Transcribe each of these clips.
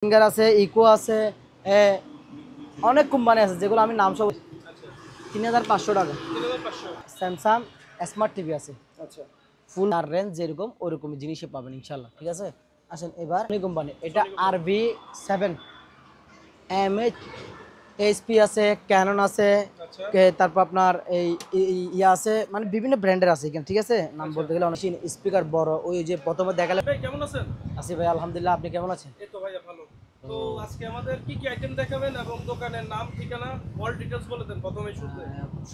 Singer আছে, eco আছে, অনেক কোম্পানি আছে যেগুলো আমি নাম সব। 3500 টাকা। স্যামসাং স্মার্ট টিভি আছে। আচ্ছা, ফুল আর রেঞ্জ যেরকম ওরকমই জিনিসই পাবেন ইনশাল্লাহ। ঠিক আছে, আসেন এবার কোম্পানি, এটা RV7 MH, এইচপি আছে, ক্যানন আছে, তারপর আপনার এই ইয়া আছে, মানে বিভিন্ন ব্র্যান্ডের আছে এখানে। ঠিক আছে, নাম বলতে গেলে অনেক। স্পিকার বড়, ওই যে প্রথমে দেখালে। ভাই কেমন আছেন? আছি ভাই, আলহামদুলিল্লাহ। আপনি কেমন আছেন? এই তো ভাইয়া ভালো। তো আজকে আমাদের কি কি আইটেম দেখাবেন এবং দোকানের নাম ঠিকানা অল ডিটেইলস বলে দেন প্রথমেই শুরুতে।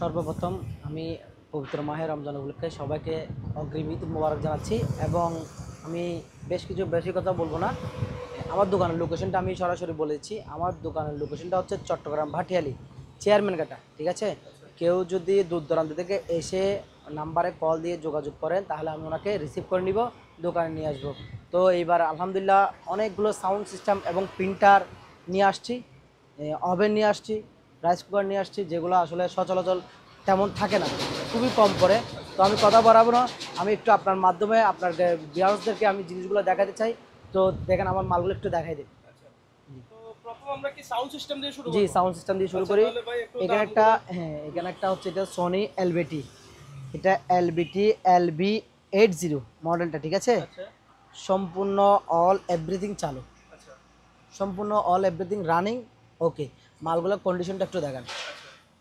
সর্বপ্রথম আমি পবিত্র মাহে রমজান উপলক্ষে সবাইকে অগ্রিম ঈদ মোবারক জানাচ্ছি। এবং আমি বেশি কথা বলবো না। আমার দোকানের লোকেশনটা আমি সরাসরি বলেছি। আমার দোকানের লোকেশনটা হচ্ছে চট্টগ্রাম ভাটিয়ালি, চেয়ারম্যান কাটা। ঠিক আছে, কেউ যদি দূর দূরান্ত থেকে এসে নাম্বারে কল দিয়ে যোগাযোগ করেন তাহলে আমি ওনাকে রিসিভ করে নিব, দোকানে নিয়ে আসবো। তো এইবার আলহামদুলিল্লাহ অনেকগুলো সাউন্ড সিস্টেম এবং প্রিন্টার নিয়ে আসছি, ওভেন নিয়ে আসছি, রাইস কুকার নিয়ে আসছি, যেগুলো আসলে সচরাচর তেমন থাকে না, খুবই কম করে। তো আমি কথা বাড়াবো না, আমি একটু আপনার মাধ্যমে আপনার ভিউয়ার্সদেরকে আমি জিনিসগুলো দেখাতে চাই। তো দেখেন আমার মালগুলো একটু দেখাই দিন। তো প্রথম আমরা কি সাউন্ড সিস্টেম দিয়ে শুরু জি, করব? সাউন্ড সিস্টেম দিয়ে শুরু করি। তাহলে ভাই একটু এখানে একটা, দামগুলো। হ্যাঁ, এখানে একটা হচ্ছে, এটা সোনি এলবিটি, এটা এলবিটি LB80 মডেলটা। ঠিক আছে, আচ্ছা সম্পূর্ণ অল এভরিথিং চালু, আচ্ছা সম্পূর্ণ অল এভরিথিং রানিং। ওকে, মালগুলোর কন্ডিশনটা একটু দেখান।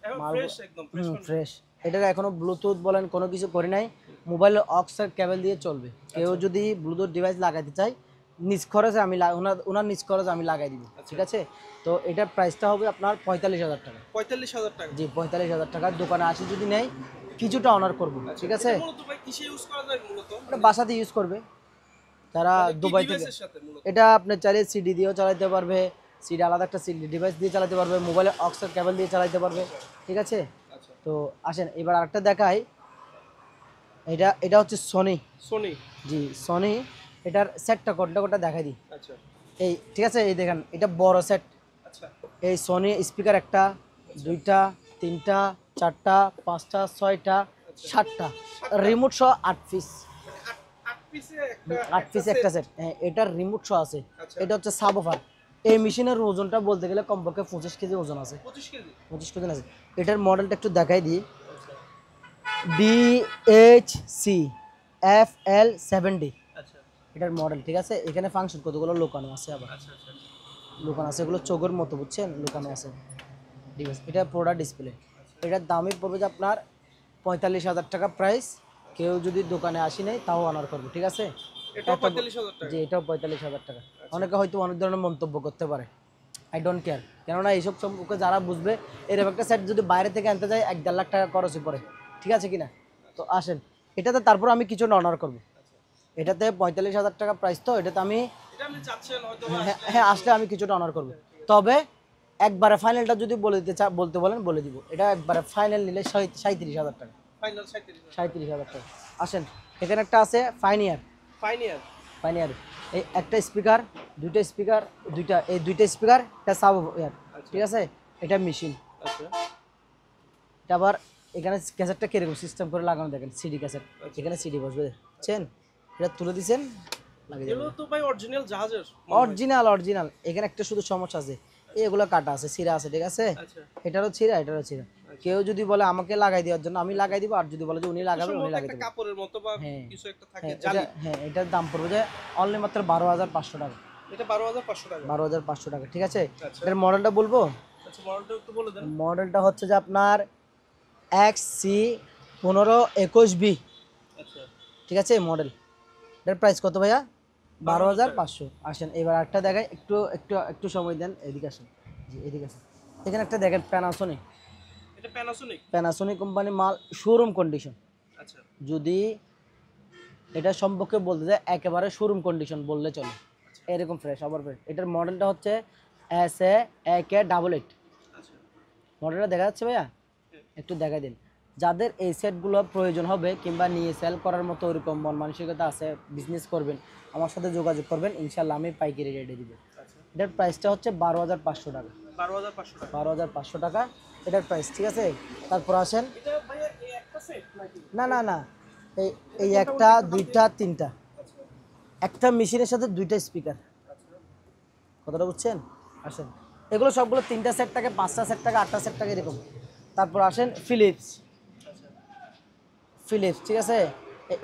এখন মাল ফ্রেশ একদম ফ্রেশ ফ্রেশ। এটার এখনো ব্লুটুথ বলেন কোনো কিছু করি নাই, মোবাইলের অক্সের কেবল দিয়ে চলবে। কেউ যদি ব্লুটুথ ডিভাইস লাগাতে চায় নিজ খরচে আমি ওনার নিজ খরচে আমি লাগাই দিব। ঠিক আছে, তো এটার প্রাইসটা হবে আপনার 45,000 টাকা। 45,000 টাকা। জি, 45,000 টাকা। দোকানে আসি যদি নেই কিছুটা অনার করবো। ঠিক আছে, এটা মূলত ভাই কিসে ইউজ করা যায় মূলত? এটা বাসাতে ইউজ করবে যারা মানে কি দুবাই থেকে। ডিভাইসের সাথে মূলত? এটা আপনি চাইলে সিডি দিয়েও চালাতে পারবে, সিডি আলাদা একটা সিডি ডিভাইস দিয়ে চালাতে পারবে, মোবাইলে অক্সের কেবল দিয়ে চালাতে পারবে। ঠিক আছে, আচ্ছা তো আসেন এবার আরেকটা দেখাই। এটা এটা হচ্ছে সোনি। সোনি। জি, সোনি। এটার সেটটা কোনটা কোনটা দেখাই দিই। আচ্ছা এই ঠিক আছে, এই দেখেন এটা বড় সেট। আচ্ছা এই সোনি স্পিকার একটা, দুইটা, তিনটা, চারটা, পাঁচটা, ছয়টা, সাতটা, রিমোট সহ 8 পিস। মানে 8 পিসে একটা 8 পিস একটা সেট। হ্যাঁ, এটার রিমোট সহ আছে। আচ্ছা এটা হচ্ছে সাবওফার। এই মেশিনের ওজনটা বলতে গেলে কমপক্ষে 25 কেজি ওজন আছে। 25 কেজি। 25 কেজি আছে। এটার মডেলটা একটু দেখাই দিই। BHC-FL70 আচ্ছা এটার মডেল। ঠিক আছে, এখানে ফাংশন কতগুলো লুকানো আছে, আবার আচ্ছা আচ্ছা লুকানো আছে, এগুলো চোখের মতো, বুঝছেন, লুকানো আছে। ঠিক আছে, এটা প্রোডাক্ট ডিসপ্লে। এটার দামই পড়বে যে আপনার 45,000 টাকা প্রাইস। কেউ যদি দোকানে আসি নেই তাও অনার করবে। ঠিক আছে, এটাও 45,000 টাকা। যে এটাও 45,000 টাকা। অনেকে হয়তো অনেক ধরনের মন্তব্য করতে পারে, আই ডোন্ট কেয়ার। কেননা এইসব সম্পর্কে যারা বুঝবে, এরকম একটা সেট যদি বাইরে থেকে আনতে যায় 1-1.5 লাখ টাকা খরচই পড়ে। ঠিক আছে কিনা? তো আসেন এটাতে, তারপর আমি কিছু অনার করবো। এটাতে 45,000 টাকা প্রাইস, তো এটাতে আমি, এটা আপনি চাচ্ছেন হয়তো হ্যাঁ আসলে। হ্যাঁ, আসলে আমি কিছুটা অনার করবো। তবে একবারে ফাইনালটা যদি বলতে বলেন বলে দিব। এটা একবারে ফাইনাল নিলে 37,000 টাকা। ফাইনাল 37,000। 37,000 টাকা। আসেন, এখানে একটা আছে ফাইনিয়ার। ফাইনাল। ফাইনিয়ার, এই একটা স্পিকার, দুইটা স্পিকার, দুইটা স্পিকার, একটা সাব ইয়ার। ঠিক আছে, এটা মেশিন। আচ্ছা এটা আবার এখানে ক্যাসেটটা কিরকম সিস্টেম করে লাগানো, দেখেন সিডি ক্যাসেট। এখানে সিডি বসবে, দেখছেন, এটা তুলে দিচ্ছেন, লাগিয়ে এগুলো তো ভাই অরিজিনাল জাহাজের। অরিজিনাল। এখানে একটা শুধু সমস্যা আছে, এগুলো কাটা আছে, ছিঁড়া আছে। ঠিক আছে, আচ্ছা এটারও ছিঁড়া, এটারও ছিঁড়া। কেউ যদি বলে আমাকে লাগাই দেওয়ার জন্য আমি লাগাই দিব, আর যদি বলে যে উনি লাগাবে উনি সম্ভবত লাগাই একটা দেবেন। কাপড়ের মতো বা হ্যাঁ কিছু একটা থাকে হ্যাঁ, জালি। হ্যাঁ, এটার দাম পড়বে যে অনলি মাত্র 12,500 টাকা। এটা 12,500 টাকা। 12,500 টাকা। ঠিক আছে, আচ্ছা এটার মডেলটা বলবো। আচ্ছা মডেলটা একটু বলে দেন। মডেলটা হচ্ছে যে আপনার XC1521B। আচ্ছা ঠিক আছে, মডেল। এটার প্রাইস কত ভাইয়া? 12,500। আসেন এবার একটা দেখাই, একটু একটু একটু সময় দেন, এদিকে আসেন। জি, এদিকে আসেন। এখানে একটা দেখেন, প্যানাসোনিক। এটা প্যানাসোনিক। প্যানাসোনিক কোম্পানি মাল, শোরুম কন্ডিশন। আচ্ছা যদি এটা সম্পর্কে বলতে যায় একেবারে শোরুম কন্ডিশন বললে চলে, এরকম ফ্রেশ, আবার ফ্রেশ। এটার মডেলটা হচ্ছে SA-AK88। আচ্ছা মডেলটা দেখা যাচ্ছে ভাইয়া? একটু দেখা দিন। যাদের এই সেটগুলো প্রয়োজন হবে কিংবা নিয়ে সেল করার মতো ওরকম মন মানসিকতা আছে, বিজনেস করবেন, আমার সাথে যোগাযোগ করবেন, ইনশাল্লাহ আমি পাইকারি রেটে দিব। আচ্ছা এটার প্রাইসটা হচ্ছে 12,500 টাকা। 12,500 টাকা। 12,500 টাকা এটার প্রাইস। ঠিক আছে, তারপর আসেন। এটা ভাইয়া এই একটা সেট নাকি? না না না, এই এই একটা, দুইটা, তিনটা, আচ্ছা একটা মেশিনের সাথে দুইটা স্পিকার। আচ্ছা কথাটা বুঝছেন? আসেন, এগুলো সবগুলো 3টা সেট থাকে, 5টা সেট থাকে, 8টা সেট থাকে এরকম। তারপর আসেন ফিলিপস, ফিলিপস ঠিক আছে,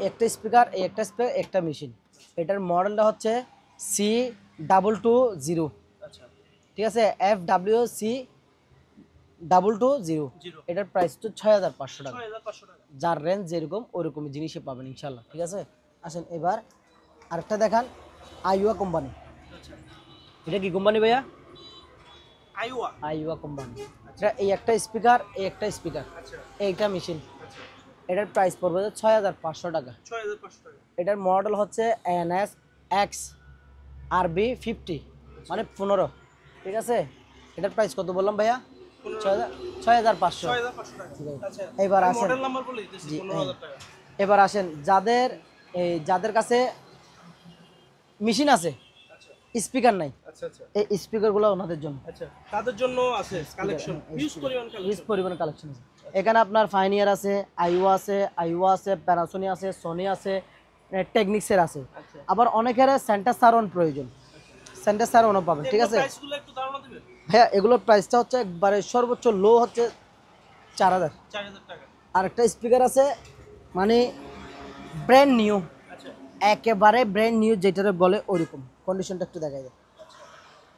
একটা স্পিকার, এই একটা স্পিকার, একটা মেশিন। এটার মডেলটা হচ্ছে C220, আচ্ছা ঠিক আছে, FWC 220। জিরো এটার প্রাইস তো 6500 টাকা। 6500 টাকা। যার রেঞ্জ যেরকম ওরকমই জিনিসই পাবেন ইনশাল্লাহ, ঠিক আছে। আসেন এবার আরেকটা দেখান, আইওয়া কোম্পানি। আচ্ছা এটা কি কোম্পানি ভাইয়া? আইওয়া। আইওয়া কোম্পানি। এটা এই একটা স্পিকার, এই একটা স্পিকার, আচ্ছা এইটা মেশিন। আচ্ছা এটার প্রাইস পড়বে 6500 টাকা। 6500 টাকা। এটার মডেল হচ্ছে NSX RB50, মানে 15, ঠিক আছে। এটার প্রাইস কত বললাম ভাইয়া? 6500। 6500 টাকা। আচ্ছা এবার আসেন, মডেল নাম্বার বলে দিতেছি, 15000 টাকা। এবার আসেন যাদের কাছে মেশিন আছে, আচ্ছা স্পিকার নাই, আচ্ছা আচ্ছা এই স্পিকারগুলো ওনাদের জন্য। আচ্ছা তাদের জন্য আছে কালেকশন, হিউজ পরিমাণ হিউজ কালেকশন। পরিমাণ কালেকশন আছে এখানে। আপনার ফাইনিয়ার আছে, আইওয়া আছে, প্যানাসোনিক আছে, সোনি আছে, টেকনিক্সের আছে। আচ্ছা আবার অনেকের সেন্টার সারওয়ান প্রয়োজন, সেন্টার সারওয়ানও পাবেন, ঠিক আছে। প্রাইসগুলো একটু ধারণা দিবেন? হ্যাঁ, এগুলোর প্রাইসটা হচ্ছে একবারে সর্বোচ্চ লো হচ্ছে 4000। 4000 টাকা। আর একটা স্পিকার আছে, মানে ব্র্যান্ড নিউ, আচ্ছা একেবারে ব্র্যান্ড নিউ যেটারে বলে ওইরকম কন্ডিশনটা একটু দেখা যায়।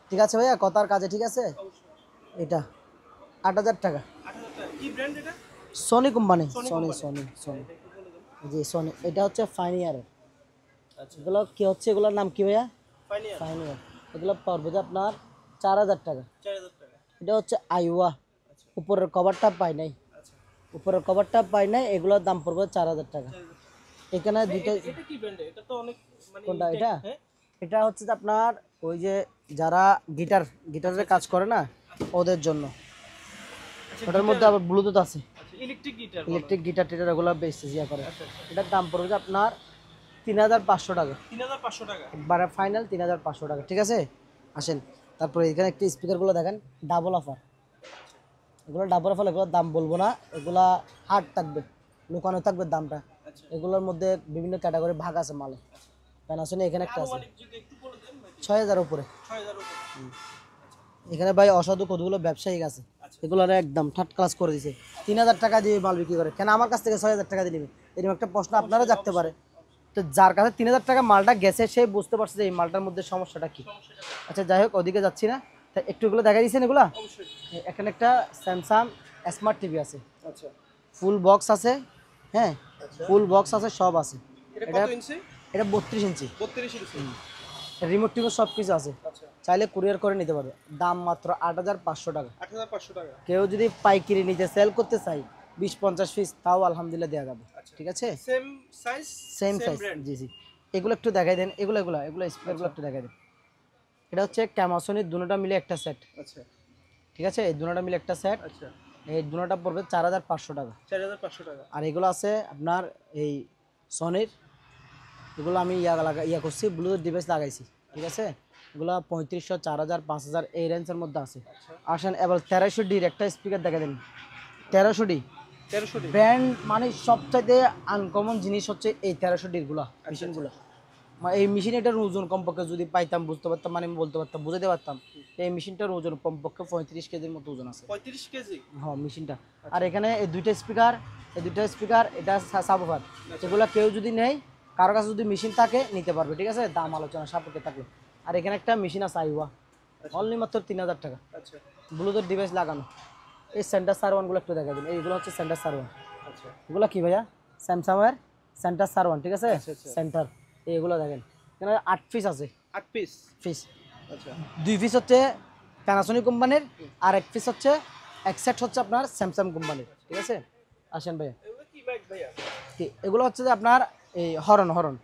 ঠিক আছে ভাইয়া, কথার কাজে, ঠিক আছে। অবশ্যই। এটা 8000 টাকা, 8000 টাকা। কি ব্র্যান্ড এটা? Sony company, Sony Sony company। Sony Sony এটা একটু বলে দেন। জি সোনি। এটা হচ্ছে ফাইনিয়ারের। আচ্ছা এগুলো কি হচ্ছে, এগুলোর নাম কি ভাইয়া? ফাইনিয়ার। ফাইনিয়ার। এগুলো পড়বে যে আপনার 4000 টাকা। 4000 টাকা। এটা হচ্ছে আইওয়া, আচ্ছা উপরের কভারটা পাই নাই, আচ্ছা উপরের কভারটা পাই নাই, এগুলোর দাম পড়বে 4000 টাকা। 4000 টাকা। এখানে দুইটা, এটা কি ব্র্যান্ড? এটা তো অনেক মানে কোনটা এটা? হ্যাঁ এটা হচ্ছে যে আপনার ওই যে যারা গিটারের কাজ করে না, ওদের জন্য। আচ্ছা ওটার মধ্যে আবার ব্লুটুথ আছে, আচ্ছা ইলেকট্রিক গিটার। ইলেকট্রিক গিটার টিটার এগুলো বেশ ইয়া করে। আচ্ছা আচ্ছা এটার দাম পড়বে যে আপনার 3500 টাকা, 3500 টাকা। একবারে ফাইনাল 3500 টাকা, ঠিক আছে। আসেন, তারপরে এখানে একটি স্পিকারগুলো দেখেন, ডাবল অফার। এগুলো ডাবল অফার, এগুলোর দাম বলবো না, এগুলা হার্ড থাকবে, লুকানো থাকবে দামটা। আচ্ছা এগুলোর মধ্যে বিভিন্ন ক্যাটাগরি ভাগ আছে মালে। প্যানাসোনিক এখানে একটা আছে আনুমানিক যদি একটু বলে দেন ভাই। 6000 উপরে। 6000 উপরে। এখানে ভাই অসাধু কতগুলো ব্যবসায়িক আছে, আচ্ছা এগুলো একদম থার্ড ক্লাস করে দিছে। 3000 টাকা দিয়ে মাল বিক্রি করে, কেন আমার কাছ থেকে 6000 টাকা দিয়ে নেবে? এরকম একটা প্রশ্ন আপনারা জাগতে পারে। তো যার কাছে 3000 টাকা মালটা গেছে, সে বুঝতে পারছে যে এই মালটার মধ্যে সমস্যাটা কি। সমস্যাটা কি? আচ্ছা যাই হোক, ওদিকে যাচ্ছি না। তা একটু এগুলো দেখা দিয়েছেন এগুলা। অবশ্যই। এখানে একটা স্যামসাং স্মার্ট টিভি আছে, আচ্ছা ফুল বক্স আছে, হ্যাঁ আচ্ছা ফুল বক্স আছে, সব আছে। এটা এটা কত ইঞ্চি? এটা 32 ইঞ্চি, 32 ইঞ্চি। রিমোট টিমোট সব কিছু আছে, আচ্ছা চাইলে কুরিয়ার করে নিতে পারবে। দাম মাত্র 8500 টাকা। 8500 টাকা। কেউ যদি পাইকারি নিতে সেল করতে চাই 20-50 পিস, তাও আলহামদুলিল্লাহ দেওয়া যাবে, আচ্ছা ঠিক আছে। Same size same size, brand. জি জি। এগুলো একটু দেখাই দেন, এগুলো স্পিকারগুলো একটু দেখাই দেন। এটা হচ্ছে ক্যামাসোনির দুটোটা মিলে একটা সেট, আচ্ছা ঠিক আছে। এই দুটোটা মিলে একটা সেট, আচ্ছা এই দুটোটা পড়বে 4500 টাকা। 4500 টাকা। আর এগুলো আছে আপনার এই সনির, এগুলো আমি ইয়া করছি, ব্লুটুথ ডিভাইস লাগাইছি, ঠিক আছে। এগুলো 3500, 4000, 5000 এই রেঞ্জের মধ্যে আছে। আসেন এবার 1300ডির একটা স্পিকার দেখা দেন। 1300ডি 1300 ব্র্যান্ড, মানে সবচাইতে আনকমন জিনিস হচ্ছে এই 1300ডির গুলা মেশিনগুলো। মানে এই মেশিন, এটার ওজন কমপক্ষে যদি পাইতাম, বুঝতে পারতাম, মানে আমি বলতে পারতাম, বুঝাতে পারতাম, এই মেশিনটার ওজন কমপক্ষে 35 কেজির মতো ওজন আছে, 35 কেজি। হ্যাঁ মেশিনটা। আর এখানে এই দুইটা স্পিকার, এটা সাবওয়াফার। এগুলো কেউ যদি নেয়, কারো কাছে যদি মেশিন থাকে নিতে পারবে, ঠিক আছে, দাম আলোচনা সাপেক্ষে থাকবে। আর এখানে একটা মেশিন আছে আইওয়া, অনলি মাত্র 3000 টাকা, আচ্ছা ব্লুটুথ ডিভাইস লাগানো। এই সেন্টার সারওয়ানগুলো একটু দেখা দিন, এইগুলো হচ্ছে সেন্টার সারওয়ান। আচ্ছা এগুলো কি ভাইয়া? স্যামসাংয়ের সেন্টার সারওয়ান, ঠিক আছে, আচ্ছা, আচ্ছা। সেন্টার। এইগুলো দেখেন, এখানে 8 পিস আছে, 8 পিস। পিস। আচ্ছা 2 পিস হচ্ছে প্যানাসোনিক কোম্পানির, আর 1 পিস হচ্ছে, এক সেট হচ্ছে আপনার স্যামসাং কোম্পানির, ঠিক আছে। আসেন ভাইয়া, এগুলো কি মাইক ভাইয়া? এগুলো হচ্ছে যে আপনার এই হরন হর্ন।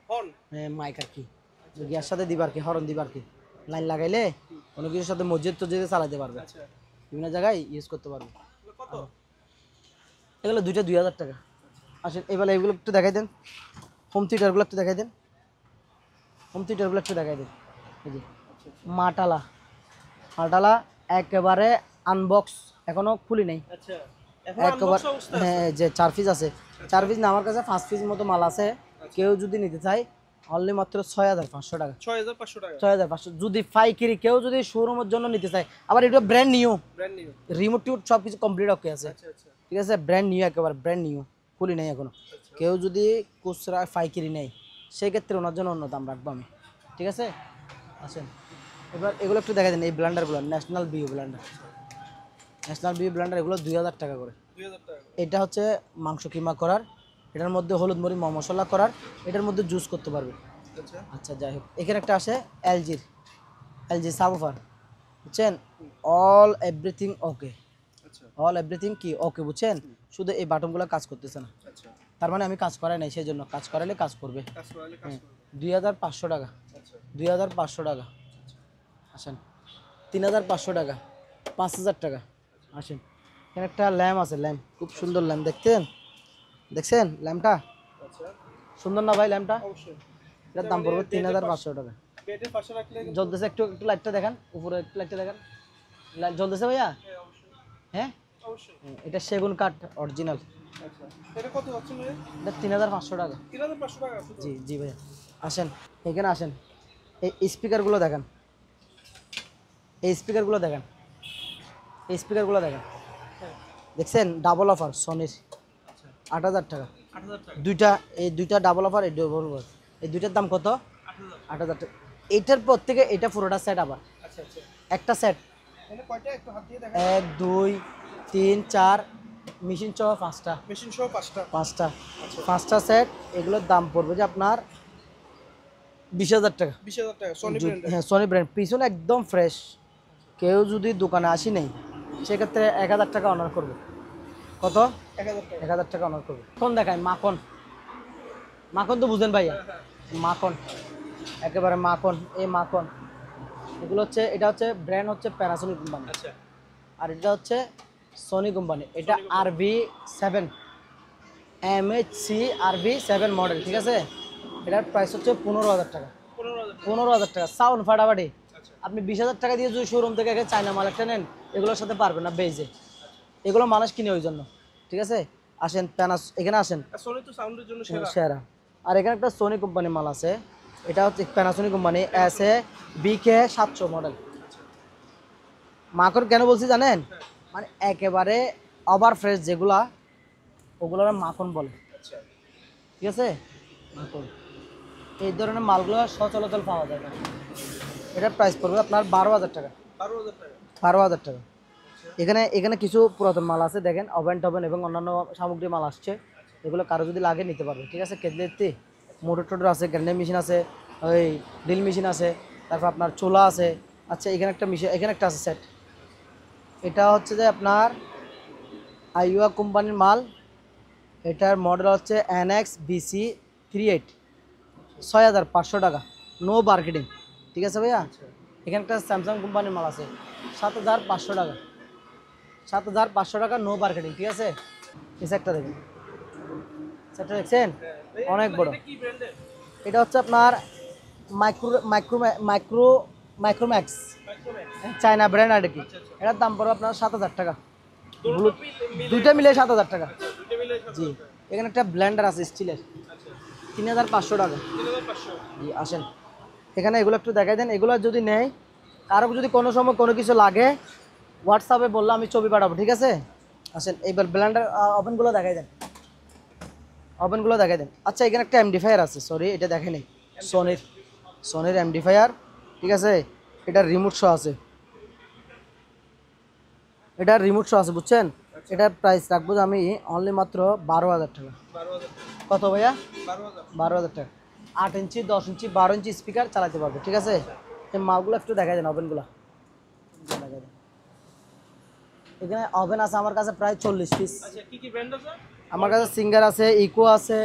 মাইক আর কি, গিয়ার সাথে দিবার কি, হরন দিবার কি, লাইন লাগাইলে কোনো কিছুর সাথে মসজিদ টসজিদে চালাতে পারবে, আচ্ছা বিভিন্ন জায়গায় ইউজ করতে পারবে। এগুলো কত? এগুলো দুইটা 2000 টাকা। আসেন এবার এগুলো একটু দেখাই দেন, হোম থিয়েটারগুলো একটু দেখাই দেন, এই যে মাটালা একেবারে আনবক্স, এখনো খুলি নাই, আচ্ছা এখন একবার। আনবক্স অবস্থা আছে। হ্যাঁ, যে 4 পিস আছে, 4 পিস না, আমার কাছে 5 পিস মতো মাল আছে। কেউ যদি নিতে চায় অনলি মাত্র 6500 টাকা। 6500 টাকা। 6500 যদি পাইকারি কেউ যদি শোরুমের জন্য নিতে চায়, আবার এটা brand new, brand new. Remote টিউট সব কিছু কমপ্লিট ওকে আছে, আচ্ছা আচ্ছা ঠিক আছে, ব্র্যান্ড নিউ, একেবারে ব্র্যান্ড নিউ, খুলি নেই এখনো। কেউ যদি খুচরা পাইকারি নেয় সেক্ষেত্রে ওনার জন্য অন্য দাম রাখবো আমি, ঠিক আছে। আসেন এবার এগুলো একটু দেখা দেন, এই ব্লেন্ডারগুলো ন্যাশনাল বিউ ব্লেন্ডার, ন্যাশনাল বিউ ব্লেন্ডার, এগুলো 2000 টাকা করে। 2000 টাকা। এটা হচ্ছে মাংস কিমা করার, এটার মধ্যে হলুদ মরিচ মশলা করার, এটার মধ্যে জুস করতে পারবে। আচ্ছা আচ্ছা যাই হোক, এখানে একটা আসে এলজি সাবুফার, বুঝছেন, অল এভরিথিং ওকে, আচ্ছা অল এভরিথিং কি ওকে, বুঝছেন, শুধু এই বাটনগুলো কাজ করতেছে না, আচ্ছা। তার মানে আমি কাজ করাই নাই, সেই জন্য কাজ করালে কাজ করবে। কাজ করালে কাজ করবে। 2500 টাকা, আচ্ছা 2500 টাকা। আসেন 3500 টাকা, 5000 টাকা। আসেন এখানে একটা ল্যাম্প আছে, ল্যাম্প খুব সুন্দর ল্যাম্প, দেখছেন ল্যাম্পটা আচ্ছা। সুন্দর না ভাই ল্যাম্পটা? অবশ্যই। এটার দাম পড়বে 3500 টাকা। বেডের পাশে রাখলে কিন্তু- জ্বলতেছে, একটু একটু লাইটটা দেখান, উপরে একটু লাইটটা দেখান, লাইট জ্বলতেছে ভাইয়া? হ্যাঁ অবশ্যই হ্যাঁ, অবশ্যই। এটা সেগুন কাঠ অরিজিনাল, আচ্ছা এটা কত হচ্ছে ভাই? এটা 3500 টাকা। 3500 টাকা শুধু? জি জি ভাইয়া। আসেন এখানে আসেন, এই স্পিকারগুলো দেখেন, এই স্পিকারগুলো দেখেন, এই স্পিকারগুলো দেখেন, হ্যাঁ দেখছেন, ডাবল অফার সনির, আচ্ছা 8000 টাকা 8000 টাকা। দুইটা, এই দুইটা ডাবল অফার, এই ডাবল অফার, এই দুইটার দাম কত? 8000। 8000 টাকা। এইটার পর থেকে এটা পুরোটা সেট, আবার আচ্ছা আচ্ছা। একটা সেট, এখানে কয়টা একটু হাত দিয়ে দেখা? 1 2 3 4 মেশিন সহ পাঁচটা, মেশিন সহ 5টা। পাঁচটা আচ্ছা। পাঁচটা সেট, এগুলোর দাম পড়বে যে আপনার 20000 টাকা। 20000 টাকা সনি ব্র্যান্ডের। হ্যাঁ সনি ব্র্যান্ড, পিছনে একদম ফ্রেশ, কেউ যদি দোকানে আসি নেই সেক্ষেত্রে 1000 টাকা অনার করবে। কত? 1000 টাকা। 1000 টাকা অনার করবে। কোন দেখায় মাখন, মাখন তো বুঝেন ভাইয়া, মাখন, একেবারে মাখন, এই মাখন, এগুলো হচ্ছে, এটা হচ্ছে ব্র্যান্ড হচ্ছে প্যানাসোনিক কোম্পানি, আচ্ছা আর এটা হচ্ছে সনি কোম্পানি, এটা RV7 MHC RV7 মডেল, ঠিক আছে। এটার প্রাইস হচ্ছে 15000 টাকা, 15000 টাকা। 15000 টাকা সাউন্ড ফাটাফাটি। আচ্ছা আপনি 20000 টাকা দিয়ে যদি শোরুম থেকে একটা চায়না মাল একটা নেন, এগুলোর সাথে পারবেন না বেজে, এগুলো মানুষ কিনে ওই জন্য, ঠিক আছে। আসেন এখানে আসেন, আর সনি তো সাউন্ডের জন্য সেরা। সেরা। আর এখানে একটা সোনি কোম্পানির মাল আছে, এটা হচ্ছে প্যানাসোনিক কোম্পানি BK 700 মডেল। মাখন কেন বলছি জানেন, মানে একেবারে ওভার ফ্রেশ যেগুলা, ওগুলো মাখন বলে, আচ্ছা ঠিক আছে, মাখন। এই ধরনের মালগুলো সচরাচর পাওয়া যায় না। এটার প্রাইস পড়বে আপনার 12000 টাকা, 12000 টাকা। 12000 টাকা। এখানে এখানে কিছু পুরাতন মাল আছে, দেখেন ওভেন টভেন এবং অন্যান্য সামগ্রী মাল আসছে, এগুলো কারো যদি লাগে নিতে পারবে, ঠিক আছে। কেটলেটি মোটর টোটর আছে, গ্রাইন্ডার মেশিন আছে, ওই ড্রিল মেশিন আছে, তারপর আপনার চুলা আছে। আচ্ছা এখানে একটা মেশিন, এখানে একটা আছে সেট, এটা হচ্ছে যে আপনার আইওয়া কোম্পানির মাল, এটার মডেল হচ্ছে NX BC 38, 6500 টাকা, নো মার্কেটিং, ঠিক আছে ভাইয়া। এখানে একটা স্যামসাং কোম্পানির মাল আছে 7500 টাকা, 7500 টাকা, নো মার্কেটিং, ঠিক আছে। এই সেটটা দেখুন, সেটটা দেখছেন অনেক বড়, এটা কি ব্র্যান্ডের? এটা হচ্ছে আপনার মাইক্রোম্যাক্স, মাইক্রোম্যাক্স। চায়না ব্র্যান্ড আর কি। আচ্ছা, আচ্ছা। এটার দাম পড়বে আপনার 7000 টাকা, দুটো মিলে দুইটা মিলে 7000 টাকা। দুটো মিলে 7000 জি, টাকা। এখানে একটা ব্লেন্ডার আছে স্টিলের, আচ্ছা 3500 টাকা। 3500। জি আসেন এখানে এগুলো একটু দেখাই দেন, এগুলো যদি নেই, কারো যদি কোনো সময় কোনো কিছু লাগে হোয়াটসঅ্যাপে বললে আমি ছবি পাঠাবো, ঠিক আছে। আসেন এইবার ব্লেন্ডার ওভেনগুলো দেখাই দেন, ওভেনগুলো দেখাই দেন। আচ্ছা এখানে একটা এমডিফায়ার আছে, সরি এটা দেখে নেই, সোনির এমডিফায়ার, ঠিক আছে। এটার রিমোট শো আছে, এটার রিমোট শো আছে, বুঝছেন। এটার প্রাইস রাখবো যে আমি অনলি মাত্র 12000 টাকা। 12000 টাকা। কত ভাইয়া? 12000। 12000 টাকা। 8 ইঞ্চি 10 ইঞ্চি 12 ইঞ্চি স্পিকার চালাতে পারবে, ঠিক আছে। এই মালগুলো একটু দেখাই দেন, ওভেনগুলো দেখাই দেন। এখানে ওভেন আছে আমার কাছে প্রায় 40 পিস। আচ্ছা কি কি ব্র্যান্ড আছে? আমার কাছে সিঙ্গার আছে, ইকো আছে,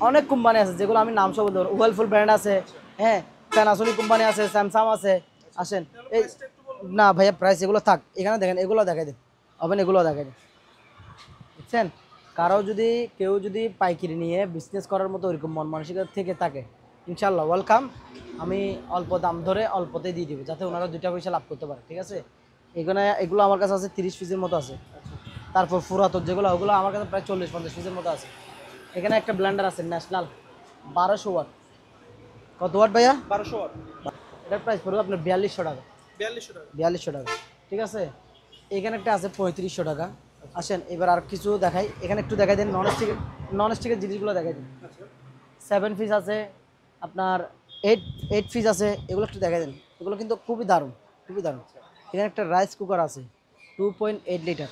অনেক কোম্পানি আছে যেগুলো আমি নাম সব বলতে পারবো। ওয়েলফুল ব্র্যান্ড আছে, হ্যাঁ, প্যানাসোনিক কোম্পানি আছে, স্যামসাং আছে। আসেন এই, প্রাইসটা একটু বলুন। না ভাইয়া প্রাইস এগুলো থাক, এখানে দেখেন, এগুলো দেখাই দেন, ওভেন এগুলো দেখাই দেন, বুঝছেন। কারো যদি কেউ যদি পাইকারি নিয়ে বিজনেস করার মতো ওইরকম মন মানসিকতা থেকে থাকে, ইনশাল্লাহ ওয়েলকাম। আমি অল্প দাম ধরে অল্পতে দিয়ে দিব, যাতে ওনারা 2টা পয়সা লাভ করতে পারে, ঠিক আছে। এগুলো আমার কাছে আছে 30 পিসের মতো আছে। তারপর পুরাতন যেগুলো, ওগুলো আমার কাছে প্রায় 40-50 পিসের মতো আছে। এখানে একটা ব্লেন্ডার আছে ন্যাশনাল, 1200 ওয়াট। কত ওয়াট ভাইয়া? 1200 ওয়াট। এটার প্রাইস পড়বে আপনার 4200 টাকা। 4200 টাকা। 4200 টাকা, ঠিক আছে। এখানে একটা আছে 3500 টাকা। আসেন এবার আর কিছু দেখাই, এখানে একটু দেখাই দেন নন স্টিকের জিনিসগুলো দেখাই দিন। আচ্ছা 7 পিস আছে, আপনার 8 পিস আছে, এগুলো একটু দেখাই দেন। এগুলো কিন্তু খুবই দারুণ, খুবই দারুণ। এখানে একটা রাইস কুকার আছে 2.8 লিটার,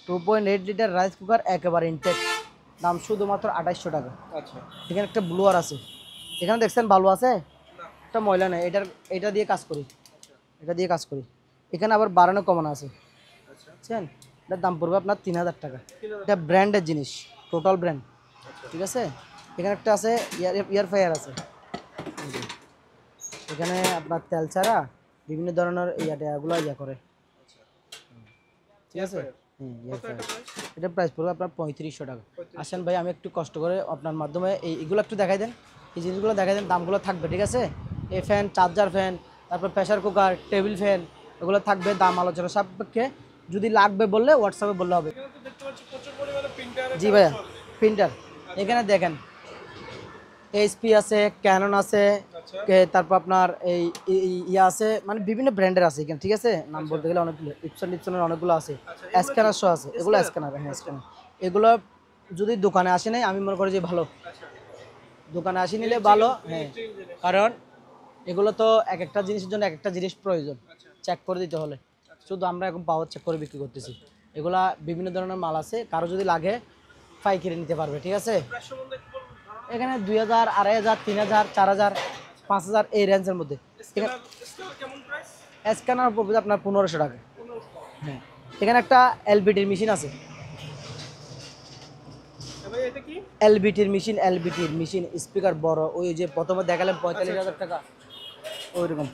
2.8 লিটার রাইস কুকার, একেবারে ইনটেক, দাম শুধুমাত্র 2800 টাকা। আচ্ছা। এখানে একটা ব্লুয়ার আছে, এখানে দেখছেন ভালো আছে, না। একটা ময়লা নেই, এটা দিয়ে কাজ করি, এটা দিয়ে কাজ করি। এখানে আবার বাড়ানো কমানো আছে, আচ্ছা। বুঝছেন। এটার দাম পড়বে আপনার 3000 টাকা। 3000 এটা ব্র্যান্ডের জিনিস, টোটাল ব্র্যান্ড, ঠিক আছে। এখানে একটা আছে এয়ার ফ্রায়ার আছে, এখানে আপনার তেল ছাড়া বিভিন্ন ধরনের এগুলো করে, ঠিক আছে। এয়ার কত এটা ফ্রায়ার, প্রাইস? এটার প্রাইস পড়বে আপনার 3500 টাকা। আসেন ভাই আমি একটু কষ্ট করে আপনার মাধ্যমে এইগুলো একটু দেখাই দেন, এই জিনিসগুলো দেখাই দেন, দামগুলো থাকবে, ঠিক আছে। এই ফ্যান, চার্জার ফ্যান, তারপর প্রেসার কুকার, টেবিল ফ্যান, এগুলো থাকবে, দাম আলোচনা সাপেক্ষে, যদি লাগবে বললে হোয়াটসঅ্যাপে বললে হবে। এখানে তো দেখতে পাচ্ছি প্রচুর পরিমাণে প্রিন্টারের জি ভাইয়া, কালেকশন। প্রিন্টার এখানে দেখেন, এইচপি আছে, ক্যানন আছে, আচ্ছা। তারপর আপনার ইয়া আছে, মানে বিভিন্ন ব্র্যান্ডের আছে এখানে, ঠিক আছে। নাম বলতে গেলে অনেকগুলো, ইপসনের অনেকগুলো আছে, আচ্ছা, এগুলো স্ক্যানার শো আছে, এগুলো স্ক্যানার, হ্যাঁ স্ক্যানার। এগুলো যদি দোকানে আসে নাই, আমি মনে করি যে ভালো, আচ্ছা। দোকানে আসি নিলে ভালো, হ্যাঁ। ইলেকট্রিক জিনিস। কারণ এগুলো তো এক একটা জিনিসের জন্য এক একটা জিনিস প্রয়োজন, আচ্ছা। চেক করে দিতে হলে। শুধু আমরা এখন পাওয়ার চেক করে বিক্রি করতেছি। এগুলা বিভিন্ন ধরনের মাল আছে, কারো যদি লাগে পাইকারি নিতে পারবে, ঠিক আছে। প্রাইস সম্বন্ধে একটু বলুন ধারণা। এখানে 2000, 2500, 3000, 4000, 5000 এই রেঞ্জের মধ্যে। স্ক্যানার কেমন প্রাইস? স্ক্যানার পড়বে আপনার 1500 টাকা। 1500 টাকা। হ্যাঁ, এখানে একটা এলবিটির মেশিন আছে, ভাই এটা কি? এলবিটির মেশিন, স্পিকার বড়, ওই যে প্রথমে দেখালাম 45,000 টাকা, ওইরকম।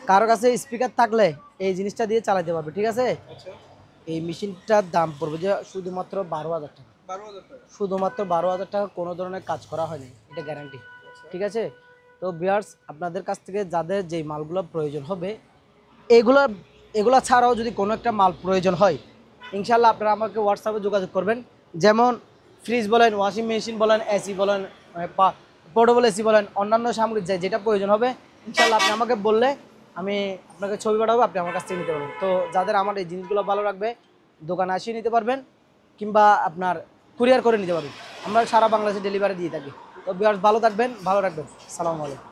কারো কাছে স্পিকার থাকলে এই জিনিসটা দিয়ে চালাতে পারবে, ঠিক আছে। আচ্ছা। এই মেশিনটার দাম পড়বে যে শুধুমাত্র 12,000 টাকা, 12000 টাকা। শুধুমাত্র 12,000 টাকা, কোনো ধরনের কাজ করা হয়নি, এটা গ্যারান্টি, ঠিক আছে। তো ভিউয়ার্স, আপনাদের কাছ থেকে যাদের যেই মালগুলো প্রয়োজন হবে, এগুলো এগুলো ছাড়াও যদি কোনো একটা মাল প্রয়োজন হয়, ইনশাল্লাহ আপনারা আমাকে হোয়াটসঅ্যাপে যোগাযোগ করবেন। যেমন ফ্রিজ বলেন, ওয়াশিং মেশিন বলেন, এসি বলেন, পোর্টেবল এসি বলেন, অন্যান্য সামগ্রী যেটা প্রয়োজন হবে, ইনশাল্লাহ আপনি আমাকে বললে আমি আপনাকে ছবি পাঠাবো, আপনি আমার কাছ থেকে নিতে পারবেন। তো যাদের আমার এই জিনিসগুলো ভালো লাগবে, দোকানে আসিয়ে নিতে পারবেন, কিংবা আপনার কুরিয়ার করে নিতে পারবেন। আমরা সারা বাংলাদেশে ডেলিভারি দিয়ে থাকি। তো ভিউয়ার্স, ভালো থাকবেন, ভালো রাখবেন। সালামু আলাইকুম।